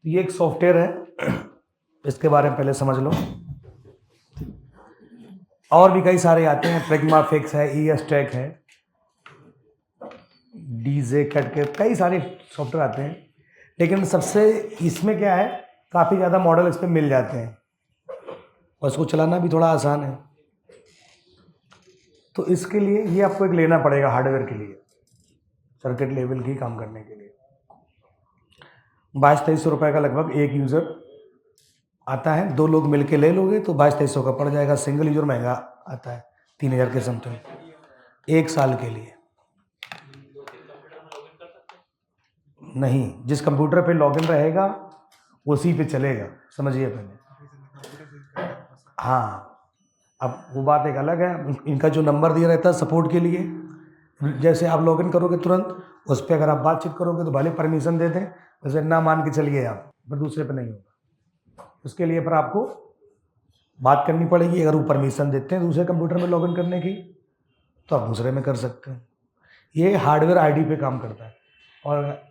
तो ये एक सॉफ्टवेयर है, इसके बारे में पहले समझ लो। और भी कई सारे आते हैं, प्रिग्मा फिक्स है, ES-Tech है, डीजे कट के कई सारे सॉफ्टवेयर आते हैं, लेकिन सबसे इसमें क्या है, काफ़ी ज़्यादा मॉडल इस पर मिल जाते हैं और इसको चलाना भी थोड़ा आसान है। तो इसके लिए ये आपको एक लेना पड़ेगा हार्डवेयर के लिए, सर्किट लेवल की काम करने के लिए। 2200-2300 रुपये का लगभग एक यूज़र आता है। 2 लोग मिलके ले लोगे तो 2200-2300 का पड़ जाएगा। सिंगल यूज़र महंगा आता है 3000 के समथिंग, 1 साल के लिए। नहीं, जिस कंप्यूटर पे लॉगिन रहेगा उसी पे चलेगा, समझिए पहले। हाँ, अब वो बात एक अलग है, इनका जो नंबर दिया रहता है सपोर्ट के लिए, जैसे आप लॉगिन करोगे तुरंत उस पर अगर आप बातचीत करोगे तो भले परमिशन दे दें, वैसे ना मान के चलिए आप, पर दूसरे पे नहीं होगा। उसके लिए पर आपको बात करनी पड़ेगी। अगर वो परमिशन देते हैं दूसरे कंप्यूटर में लॉगिन करने की तो आप दूसरे में कर सकते हैं। ये हार्डवेयर आईडी पे काम करता है। और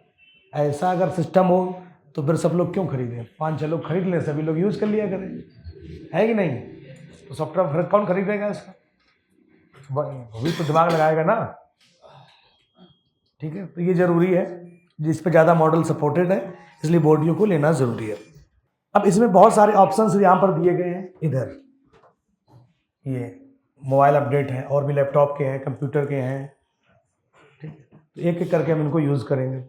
ऐसा अगर सिस्टम हो तो फिर सब लोग क्यों खरीदें, 5-6 लोग खरीद लें, सभी लोग यूज़ कर लिया करें, है कि नहीं? तो सॉफ्टवेयर फिर कौन खरीदेगा इसका? वो भी तो दिमाग लगाएगा ना, ठीक है। तो ये ज़रूरी है, जिस पे ज़्यादा मॉडल सपोर्टेड है इसलिए बोर्डियो को लेना ज़रूरी है। अब इसमें बहुत सारे ऑप्शंस यहाँ पर दिए गए हैं। इधर ये मोबाइल अपडेट है, और भी लैपटॉप के हैं, कंप्यूटर के हैं, ठीक है। तो एक एक करके हम इनको यूज़ करेंगे।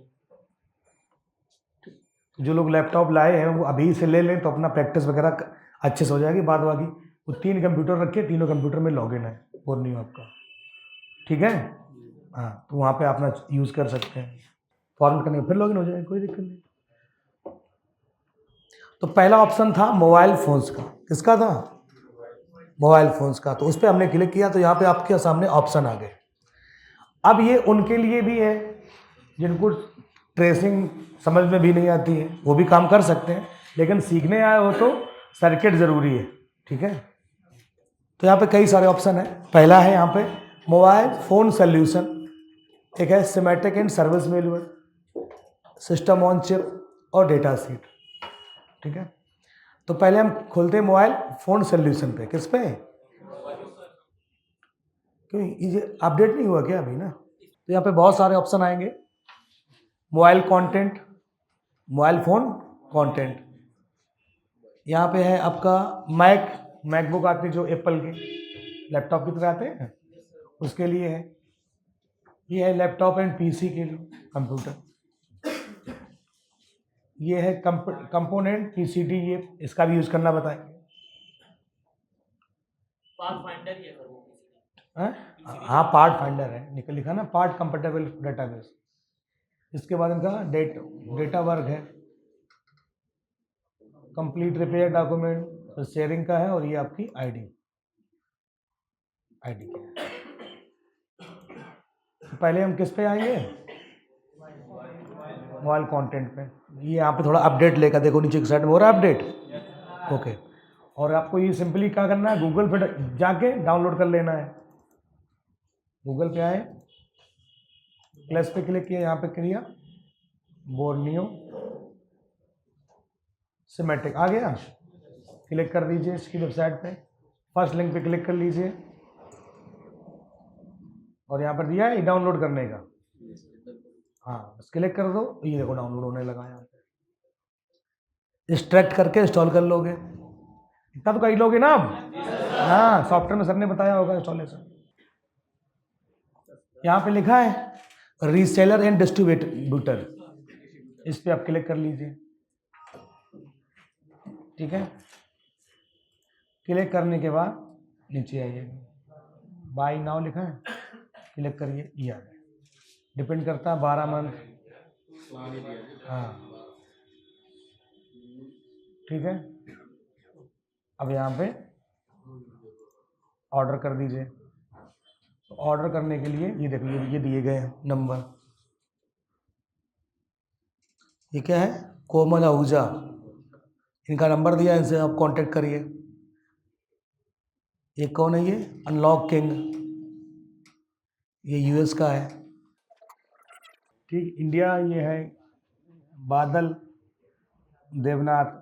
जो लोग लैपटॉप लाए हैं वो अभी से ले लें तो अपना प्रैक्टिस वगैरह अच्छे से हो जाएगी। बाद बाकी वो 3 कंप्यूटर रखे, तीनों कंप्यूटर में लॉगिन है बोर्नियो आपका, ठीक है। हाँ, तो वहाँ पे अपना यूज़ कर सकते हैं, फॉर्म करने फिर लॉगिन हो जाएगा, कोई दिक्कत नहीं। तो पहला ऑप्शन था मोबाइल फ़ोन्स का। किसका था? मोबाइल फ़ोन्स का। तो उस पर हमने क्लिक किया तो यहाँ पे आपके सामने ऑप्शन आ गए। अब ये उनके लिए भी है जिनको ट्रेसिंग समझ में भी नहीं आती है, वो भी काम कर सकते हैं, लेकिन सीखने आए हो तो सर्किट ज़रूरी है, ठीक है। तो यहाँ पे कई सारे ऑप्शन है। पहला है यहाँ पे मोबाइल फ़ोन सोल्यूशन, एक है semantic and service manual, system on chip और डेटा सीट, ठीक है। तो पहले हम खोलते हैं मोबाइल फ़ोन सोल्यूशन पे। किस पे? क्यों, ये अपडेट नहीं हुआ क्या अभी ना? तो यहाँ पे बहुत सारे ऑप्शन आएंगे। Mobile content, mobile phone content, यहाँ पे है आपका मैकबुक आते हैं जो एप्पल के लैपटॉप की तरह आते हैं, उसके लिए है। ये है लैपटॉप एंड पीसी के लिए कंप्यूटर। ये है कंपोनेंट पीसीडी, ये इसका भी यूज़ करना बताएंगे। हाँ, पार्ट फाइंडर है, निकल लिखा ना, पार्ट कंपेटेबल डेटाबेस। इसके बाद इनका डेटा वर्क है, कंप्लीट रिपेयर डॉक्यूमेंट, शेयरिंग का है, और ये आपकी आईडी क्या है। पहले हम किस पे आएंगे? मोबाइल कंटेंट पे। ये यहाँ पे थोड़ा अपडेट लेकर देखो, नीचे की साइड में हो रहा है अपडेट, ओके। और आपको ये सिंपली क्या करना है, गूगल पे जाके डाउनलोड कर लेना है। गूगल पे आए, प्लस पे क्लिक किया, यहाँ पे किया बोर्नियो सिमेटिक, आ गया। क्लिक कर दीजिए इसकी वेबसाइट पे, फर्स्ट लिंक पे क्लिक कर लीजिए, और यहाँ पर दिया है डाउनलोड करने का। हाँ, बस क्लिक कर दो, ये देखो डाउनलोड होने लगा। यहाँ पे एक्सट्रैक्ट करके इंस्टॉल कर लोगे, इतना तो कर ही लोगे ना आप। हाँ, सॉफ्टवेयर में सर ने बताया होगा इंस्टॉलेशन। यहाँ पे लिखा है रीसेलर एंड डिस्ट्रीब्यूटर, इस पे आप क्लिक कर लीजिए, ठीक है। क्लिक करने के बाद नीचे आइए, बाय नाउ लिखा है, क्लिक करिए, ये आ गया। डिपेंड करता है 12 मंथ, हाँ, ठीक है। अब यहाँ पे ऑर्डर कर दीजिए। तो ऑर्डर करने के लिए ये देखिए, ये दिए गए हैं नंबर। ये क्या है? कोमल आहूजा, इनका नंबर दिया है, इनसे आप कांटेक्ट करिए। ये कौन है? ये अनलॉक किंग, ये यूएस का है, ठीक। इंडिया ये है बादल, देवनाथ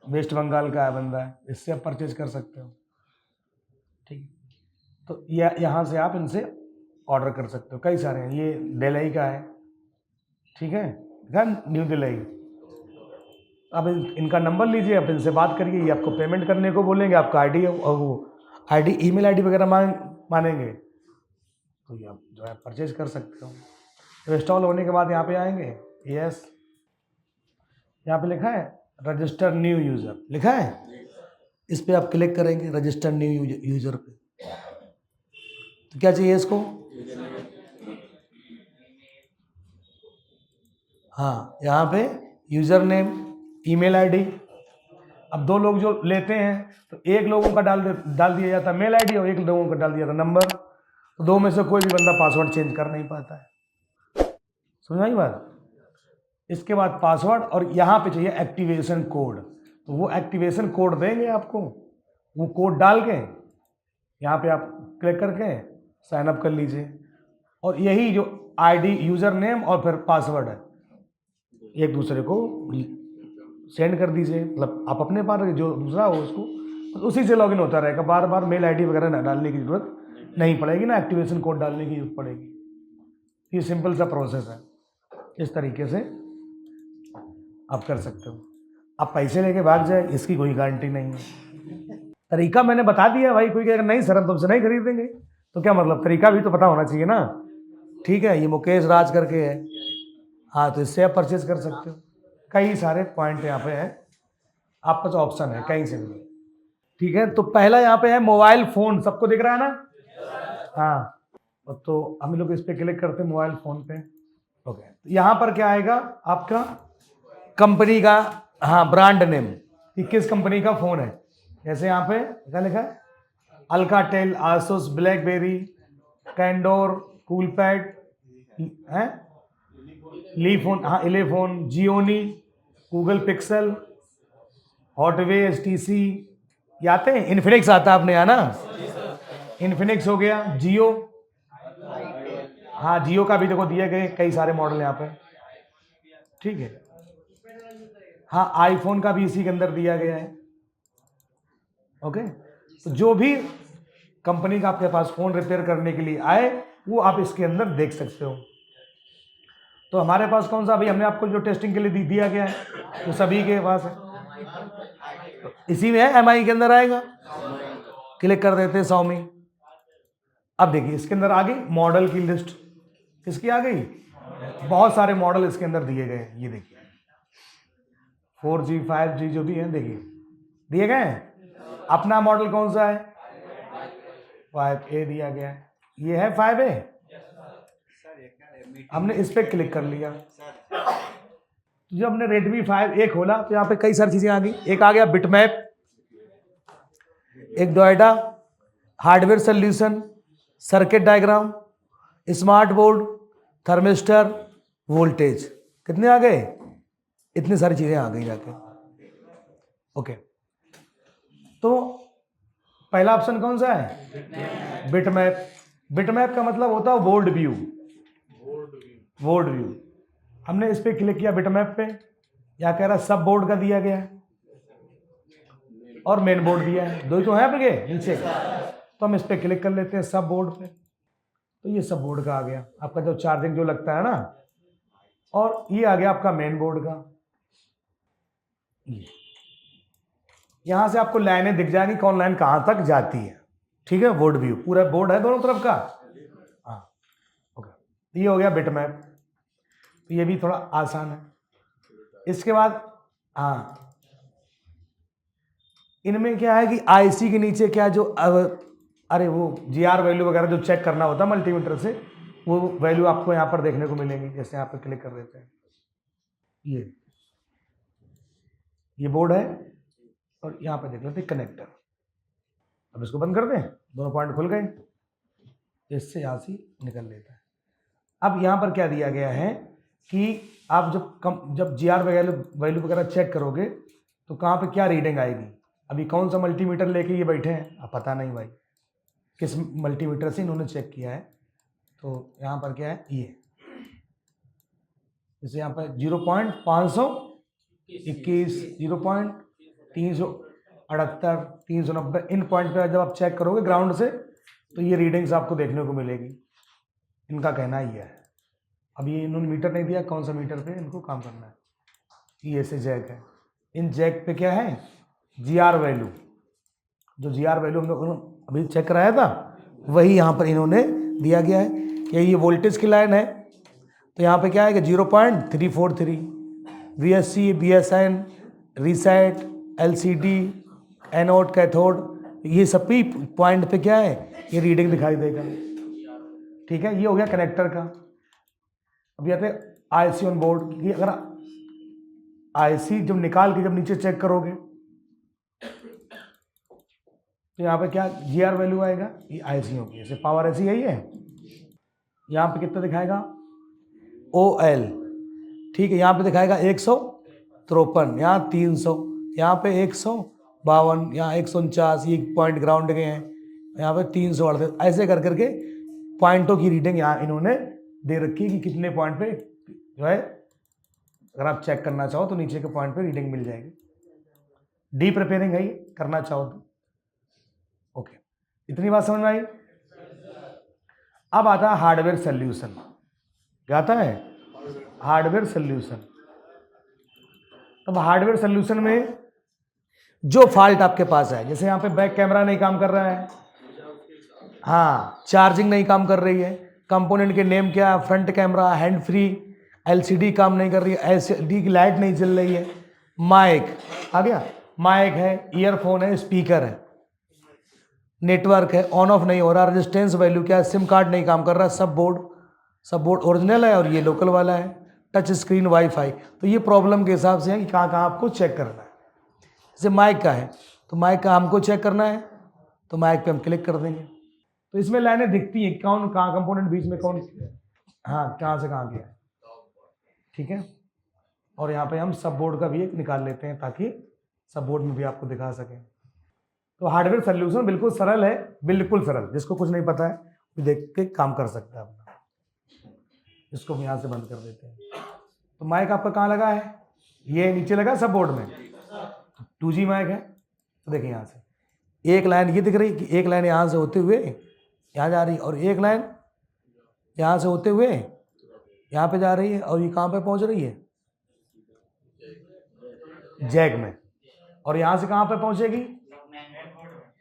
वेस्ट बंगाल का है बंदा है, इससे आप परचेज कर सकते हो। ठीक, तो यहाँ से आप इनसे ऑर्डर कर सकते हो, कई सारे हैं। ये दिल्ली का है, ठीक है, न्यू दिल्ली। अब इनका नंबर लीजिए, आप इनसे बात करिए, ये आपको पेमेंट करने को बोलेंगे, आपका आईडी और वो आईडी ईमेल आईडी वगैरह मानेंगे, तो ये आप जो है परचेज कर सकते हो। तो इंस्टॉल होने के बाद यहाँ पे आएंगे, यस, यहाँ पे लिखा है रजिस्टर न्यू यूज़र, लिखा है, इस पर आप क्लिक करेंगे, रजिस्टर न्यू यूज़र पे। तो क्या चाहिए इसको, हाँ, यहाँ पे यूज़र नेम, ईमेल आईडी। अब दो लोग जो लेते हैं तो एक लोगों का डाल दिया जाता है मेल आईडी और एक लोगों का डाल दिया जाता नंबर। तो दो में से कोई भी बंदा पासवर्ड चेंज कर नहीं पाता है। समझ आई बात। इसके बाद पासवर्ड, और यहाँ पे चाहिए एक्टिवेशन कोड। तो वो एक्टिवेशन कोड देंगे आपको, वो कोड डाल के यहाँ पे आप क्लिक करके साइन अप कर लीजिए। और यही जो आईडी, यूज़र नेम और फिर पासवर्ड है, एक दूसरे को सेंड कर दीजिए। मतलब आप अपने पास जो दूसरा हो उसको, उसी से लॉगिन होता रहेगा, बार बार मेल आईडी वगैरह ना डालने की ज़रूरत नहीं पड़ेगी, ना एक्टिवेशन कोड डालने की जरूरत पड़ेगी। ये सिंपल सा प्रोसेस है, इस तरीके से आप कर सकते हो। आप पैसे लेके भाग जाए इसकी कोई गारंटी नहीं है। तरीका मैंने बता दिया भाई, कोई कहेगा नहीं सर हम तुमसे नहीं खरीदेंगे, तो क्या मतलब, तरीका भी तो पता होना चाहिए ना। ठीक है, ये मुकेश राज करके है, हाँ, तो इससे आप परचेज कर सकते हो। कई सारे पॉइंट यहाँ पे है, आपका पास ऑप्शन है कहीं से भी। ठीक है, तो पहला यहाँ पे है मोबाइल फ़ोन, सबको दिख रहा है ना, हाँ, तो हम लोग इस पर क्लिक करते हैं मोबाइल फ़ोन पे। ओके, तो यहाँ पर क्या आएगा आपका कंपनी का, हाँ, ब्रांड नेम कि किस कंपनी का फ़ोन है। जैसे यहाँ पे क्या लिखा है, Alcatel, Asus, blackberry, candour, Coolpad है, लीफोन, हाँ, इलेफोन, जियोनी, गूगल पिक्सल, हॉटवे, HTC, ये आते हैं। इन्फिनिक्स आता है अपने यहाँ ना, इन्फिनिक्स हो गया, जियो, हाँ, जियो का भी देखो दिए गए कई सारे मॉडल यहाँ पे। ठीक है, हाँ, आईफोन का भी इसी के अंदर दिया गया है। ओके, तो जो भी कंपनी का आपके पास फ़ोन रिपेयर करने के लिए आए वो आप इसके अंदर देख सकते हो। तो हमारे पास कौन सा, अभी हमने आपको जो टेस्टिंग के लिए दिया गया है तो सभी के पास है, तो इसी में है, MI के अंदर आएगा, क्लिक कर देते हैं Xiaomi। अब देखिए इसके अंदर आ गई मॉडल की लिस्ट, किसकी आ गई, बहुत सारे मॉडल इसके अंदर दिए गए हैं। ये देखिए 4G 5G जो भी है देखिए दिए गए हैं। अपना मॉडल कौन सा है, 5A दिया गया है, ये है 5A। हमने इस पर क्लिक कर लिया, तो जब हमने Redmi 5A खोला तो यहाँ पे कई सारी चीजें आ गई। एक आ गया बिटमैप, एक Noida hardware solution, circuit diagram, smart board, thermistor, voltage, कितने आ गए, इतनी सारी चीजें आ गई जाके। ओके, तो पहला ऑप्शन कौन सा है, बिटमैप। बिटमैप का मतलब होता है बोर्ड व्यू, बोर्ड व्यू। हमने इस पे क्लिक किया बिटमैप पे, या कह रहा सब बोर्ड का दिया गया है और मेन बोर्ड दिया है, दो तो है आपके नीचे। तो हम इस पे क्लिक कर लेते हैं सब बोर्ड पे, तो ये सब बोर्ड का आ गया आपका जो चार्जिंग जो लगता है ना, और ये आ गया आपका मेन बोर्ड का। यहां से आपको लाइनें दिख जाएंगी, कौन लाइन कहां तक जाती है। ठीक है, बोर्ड व्यू, पूरा बोर्ड है दोनों तरफ का। हाँ, ओके, ये हो गया बिटमैप, तो ये भी थोड़ा आसान है। इसके बाद हाँ, इनमें क्या है कि IC के नीचे क्या जो अरे वो GR वैल्यू वगैरह जो चेक करना होता है मल्टीमीटर से, वो वैल्यू आपको यहाँ पर देखने को मिलेंगी। जैसे यहाँ पर क्लिक कर देते हैं, ये बोर्ड है, और यहाँ पे देख लेते हैं कनेक्टर। अब इसको बंद कर दें, दोनों पॉइंट खुल गए, इससे यहाँ से निकल लेता है। अब यहाँ पर क्या दिया गया है कि आप जब GR वैल्यू वगैरह चेक करोगे तो कहाँ पे क्या रीडिंग आएगी। अभी कौन सा मल्टीमीटर लेके ये बैठे हैं, अब पता नहीं भाई किस मल्टीमीटर से इन्होंने चेक किया है। तो यहाँ पर क्या है, ये जैसे यहाँ पर 0.500 21, 0.378, 390 इन पॉइंट पे जब आप चेक करोगे ग्राउंड से तो ये रीडिंग्स आपको देखने को मिलेगी। इनका कहना ही है। अब ये इन्होंने मीटर नहीं दिया, कौन सा मीटर पे इनको काम करना है। ये ऐसे जैक है, इन जैक पे क्या है, GR वैल्यू, जो GR वैल्यू हम लोग अभी चेक कराया था वही यहाँ पर इन्होंने दिया गया है कि ये वोल्टेज की लाइन है। तो यहाँ पे क्या है कि 0.343, VSC, BSN, reset, LCD, anode, cathode, ये सभी पॉइंट पे क्या है, ये रीडिंग दिखाई देगा। ठीक है, ये हो गया कनेक्टर का। अब आते IC ऑन बोर्ड की। अगर IC जब निकाल के जब नीचे चेक करोगे तो यहाँ पे क्या GR वैल्यू आएगा, ये IC होगी, जैसे पावर IC यही है। यहाँ पे कितना दिखाएगा, OL, ठीक है, यहाँ पे दिखाएगा 153, यहाँ 300, यहाँ पे 152, यहाँ 149, ये पॉइंट ग्राउंड के हैं, यहाँ पे 338, ऐसे कर करके पॉइंटों की रीडिंग यहाँ इन्होंने दे रखी है कि कितने पॉइंट पे जो है, अगर आप चेक करना चाहो तो नीचे के पॉइंट पे रीडिंग मिल जाएगी। डी प्रिपेयरिंग है, करना चाहो तो। ओके, इतनी बात समझ में आई। अब आता है हार्डवेयर सोल्यूशन। क्या आता है, हार्डवेयर सोल्यूशन। अब हार्डवेयर सोल्यूशन में जो फॉल्ट आपके पास है, जैसे यहाँ पे बैक कैमरा नहीं काम कर रहा है, हाँ, चार्जिंग नहीं काम कर रही है, कंपोनेंट के नेम क्या है, front camera, hand free, LCD काम नहीं कर रही है, LCD की लाइट नहीं जल रही है, माइक आ गया, माइक है, ईयरफोन है, स्पीकर है, नेटवर्क है, ऑन ऑफ नहीं हो रहा, रेजिस्टेंस वैल्यू क्या है, सिम कार्ड नहीं काम कर रहा, सब बोर्ड ओरिजिनल है और ये लोकल वाला है, टच स्क्रीन, वाईफाई। तो ये प्रॉब्लम के हिसाब से है कि कहाँ कहाँ आपको चेक करना है। जैसे माइक का है तो माइक का हमको चेक करना है तो माइक पे हम क्लिक कर देंगे, तो इसमें लाइनें दिखती हैं कौन कहाँ कंपोनेंट बीच में कौन, हाँ, कहाँ से कहाँ गया है। ठीक है, और यहाँ पे हम सब बोर्ड का भी एक निकाल लेते हैं ताकि सब बोर्ड में भी आपको दिखा सकें। तो हार्डवेयर सोल्यूशन बिल्कुल सरल है, बिल्कुल सरल, जिसको कुछ नहीं पता है वो देख के काम कर सकता है अपना। इसको हम यहाँ से बंद कर देते हैं। तो माइक आपका कहाँ लगा है, ये नीचे लगा सब बोर्ड में, 2G माइक है। तो देखिए यहाँ से एक लाइन ये दिख रही कि एक लाइन यहाँ से होते हुए यहाँ जा रही है और एक लाइन यहाँ से होते हुए यहाँ पे जा रही है, और ये कहाँ पे पहुँच रही है, जैक में, और यहाँ से कहाँ पे पहुँचेगी,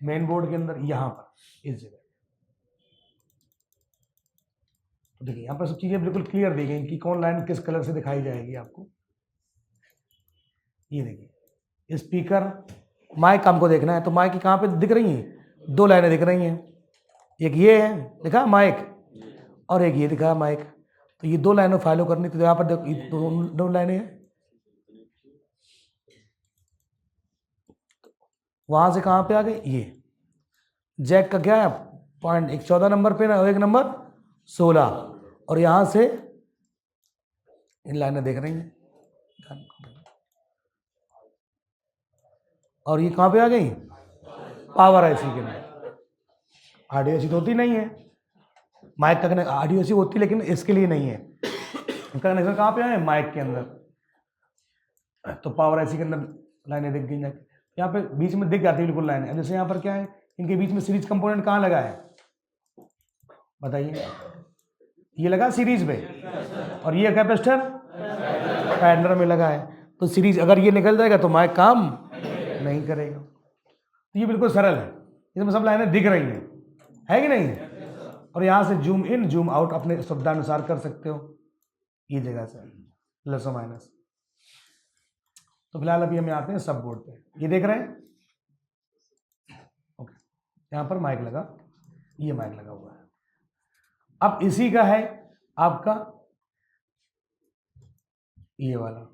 मेन बोर्ड के अंदर, यहाँ पर इस जगह। तो देखिए यहाँ पर सब चीज़ें बिल्कुल क्लियर दी गई कि कौन लाइन किस कलर से दिखाई जाएगी आपको। ये देखिए स्पीकर, माइक हमको देखना है तो माइक की कहाँ पे दिख रही हैं, 2 लाइनें दिख रही हैं, एक ये है दिखा माइक और एक ये दिखा माइक। तो ये 2 लाइनें फॉलो करनी, तो यहाँ पर देखो 2 लाइनें हैं। वहाँ से कहाँ पे आ गई, ये जैक का क्या है पॉइंट, एक 14 नंबर पे ना, और एक नंबर 16, और यहाँ से इन लाइनें देख रही हैं, और ये कहाँ पे आ गई, पावर IC के अंदर। ऑडियो IC तो होती नहीं है, माइक का कनेक्शन ऑडियो IC होती लेकिन इसके लिए नहीं है, इसका कनेक्शन कहाँ पे है, माइक के अंदर। तो पावर IC के अंदर लाइनें दिख गई, यहाँ पे बीच में दिख जाती है बिल्कुल लाइनें। जैसे यहाँ पर क्या है, इनके बीच में सीरीज कंपोनेंट कहाँ लगा है बताइए, ये लगा सीरीज पे, और ये कैपेसिटर पैरेलल में लगा है। तो सीरीज अगर ये निकल जाएगा तो माइक काम नहीं करेगा। तो ये बिल्कुल सरल है, इसमें सब लाइनें दिख रही हैं, है कि नहीं। और यहाँ से जूम इन जूम आउट अपने सुविधानुसार कर सकते हो, ये जगह से प्लस और माइनस। तो फिलहाल अभी हम आते हैं सब बोर्ड पे, ये देख रहे हैं, ओके, यहाँ पर माइक लगा, ये माइक लगा हुआ है। अब इसी का है आपका ये वाला,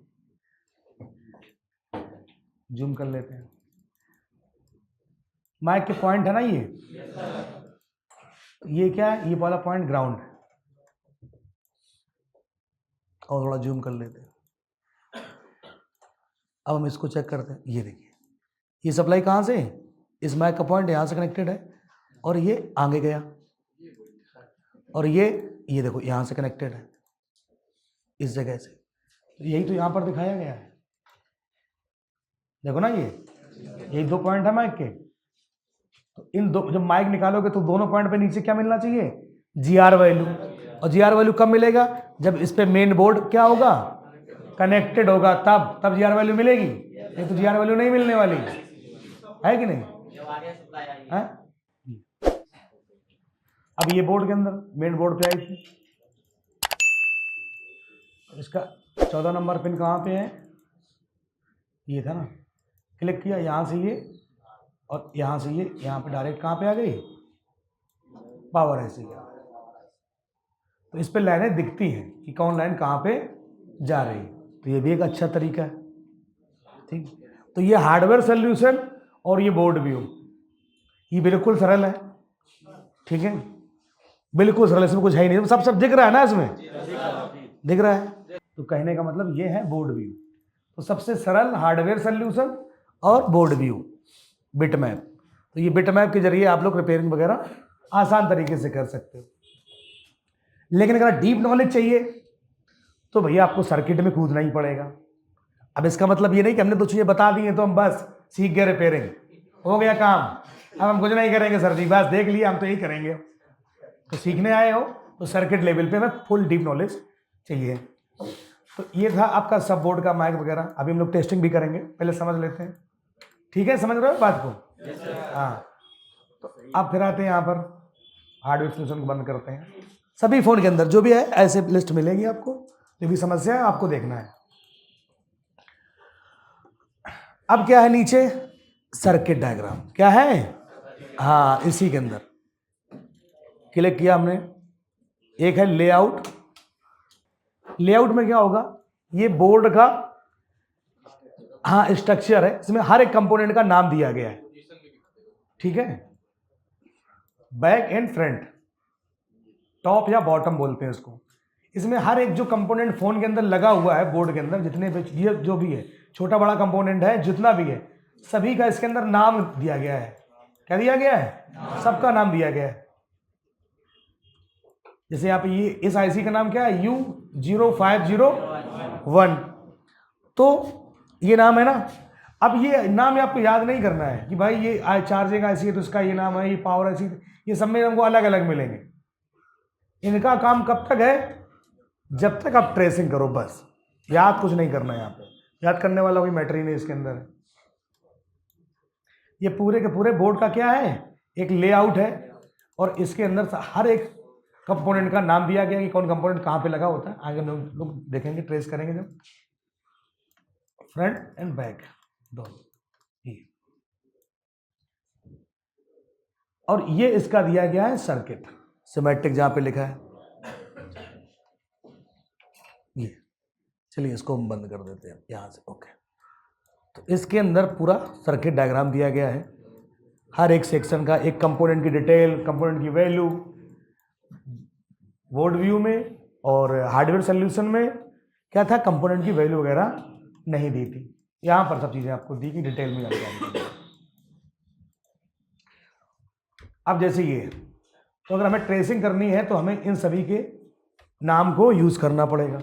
जूम कर लेते हैं, माइक के पॉइंट है ना ये क्या है, ये वाला पॉइंट ग्राउंड है, और थोड़ा जूम कर लेते हैं। अब हम इसको चेक करते हैं, ये देखिए ये सप्लाई कहाँ से, इस माइक का पॉइंट यहाँ से कनेक्टेड है, और ये आगे गया, और ये देखो यहाँ से कनेक्टेड है इस जगह से। तो यही तो यहाँ पर दिखाया गया है, देखो ना ये 2 पॉइंट है माइक के, तो इन दो जब माइक निकालोगे तो दोनों पॉइंट पे नीचे क्या मिलना चाहिए, GR वैल्यू। और GR वैल्यू कब मिलेगा, जब इस पे मेन बोर्ड क्या होगा, कनेक्टेड होगा, तब GR वैल्यू मिलेगी, नहीं तो GR वैल्यू नहीं मिलने वाली है कि नहीं है? अब ये बोर्ड के अंदर मेन बोर्ड पे आई थी, इसका 14 नंबर पिन कहाँ पे है, ये था ना, क्लिक किया यहाँ से ये और यहाँ से ये, यहाँ पे डायरेक्ट कहाँ पे आ गई, पावर ऐसी है। तो इस पे लाइनें दिखती हैं कि कौन लाइन कहाँ पे जा रही है, तो ये भी एक अच्छा तरीका है। ठीक, तो ये हार्डवेयर सोल्यूशन और ये बोर्ड व्यू, ये बिल्कुल सरल है। ठीक है, बिल्कुल सरल, इसमें कुछ है ही नहीं, सब दिख रहा है ना, इसमें दिख रहा है। तो कहने का मतलब ये है बोर्ड व्यू। तो सबसे सरल हार्डवेयर सोल्यूशन और बोर्ड व्यू, बिटमैप। तो ये बिटमैप के जरिए आप लोग रिपेयरिंग वगैरह आसान तरीके से कर सकते हो। लेकिन अगर डीप नॉलेज चाहिए तो भैया आपको सर्किट में कूदना ही पड़ेगा। अब इसका मतलब ये नहीं कि हमने तो चीज़ें बता दी हैं तो हम बस सीख गए, रिपेयरिंग हो गया काम, अब हम कुछ नहीं करेंगे सर जी, बस देख लिया हम तो यही करेंगे। तो सीखने आए हो तो सर्किट लेवल पे हमें फुल डीप नॉलेज चाहिए। तो ये था आपका सब बोर्ड का माइक वगैरह। अभी हम लोग टेस्टिंग भी करेंगे, पहले समझ लेते हैं। ठीक है, समझ रहे हो बात को? हाँ, तो अब फिर आते हैं यहाँ पर हार्डवेयर सोल्यूशन को बंद करते हैं। सभी फ़ोन के अंदर जो भी है ऐसे लिस्ट मिलेगी आपको, जो भी समस्या है आपको देखना है। अब क्या है नीचे, सर्किट डायग्राम क्या है, हाँ इसी के अंदर क्लिक किया हमने। एक है लेआउट, लेआउट में क्या होगा, ये बोर्ड का हाँ स्ट्रक्चर है, इसमें हर एक कंपोनेंट का नाम दिया गया है। ठीक है, बैक एंड फ्रंट, टॉप या बॉटम बोलते हैं इसको। इसमें हर एक जो कंपोनेंट फोन के अंदर लगा हुआ है, बोर्ड के अंदर जितने भी ये जो भी है, छोटा बड़ा कंपोनेंट है जितना भी है, सभी का इसके अंदर नाम दिया गया है। क्या दिया गया है, सबका नाम दिया गया है। जैसे यहाँ पे ये इस आईसी का नाम क्या है, U0501, तो ये नाम है ना। अब ये नाम आपको याद नहीं करना है कि भाई ये चार्जिंग आईसी है तो इसका ये नाम है, ये पावर आईसी, ये सब में हमको अलग अलग मिलेंगे। इनका काम कब तक है, जब तक आप ट्रेसिंग करो, बस याद कुछ नहीं करना है। यहाँ पे याद करने वाला कोई मैटर ही नहीं इसके अंदर है। ये पूरे के पूरे बोर्ड का क्या है, एक लेआउट है, और इसके अंदर हर एक कंपोनेंट का नाम दिया गया कि कौन कंपोनेंट कहाँ पे लगा होता है। आगे लोग देखेंगे, ट्रेस करेंगे जब। फ्रंट एंड बैक दोनों, और ये इसका दिया गया है सर्किट सिमेट्रिक, जहाँ पे लिखा है ये। चलिए इसको हम बंद कर देते हैं यहाँ से। ओके, तो इसके अंदर पूरा सर्किट डायग्राम दिया गया है, हर एक सेक्शन का, एक कंपोनेंट की डिटेल, कंपोनेंट की वैल्यू। बोर्ड व्यू में और हार्डवेयर सोल्यूशन में क्या था, कंपोनेंट की वैल्यू वगैरह नहीं दी थी। यहाँ पर सब चीज़ें आपको दी कि डिटेल में जानकारी। अब जैसे ये, तो अगर हमें ट्रेसिंग करनी है तो हमें इन सभी के नाम को यूज़ करना पड़ेगा।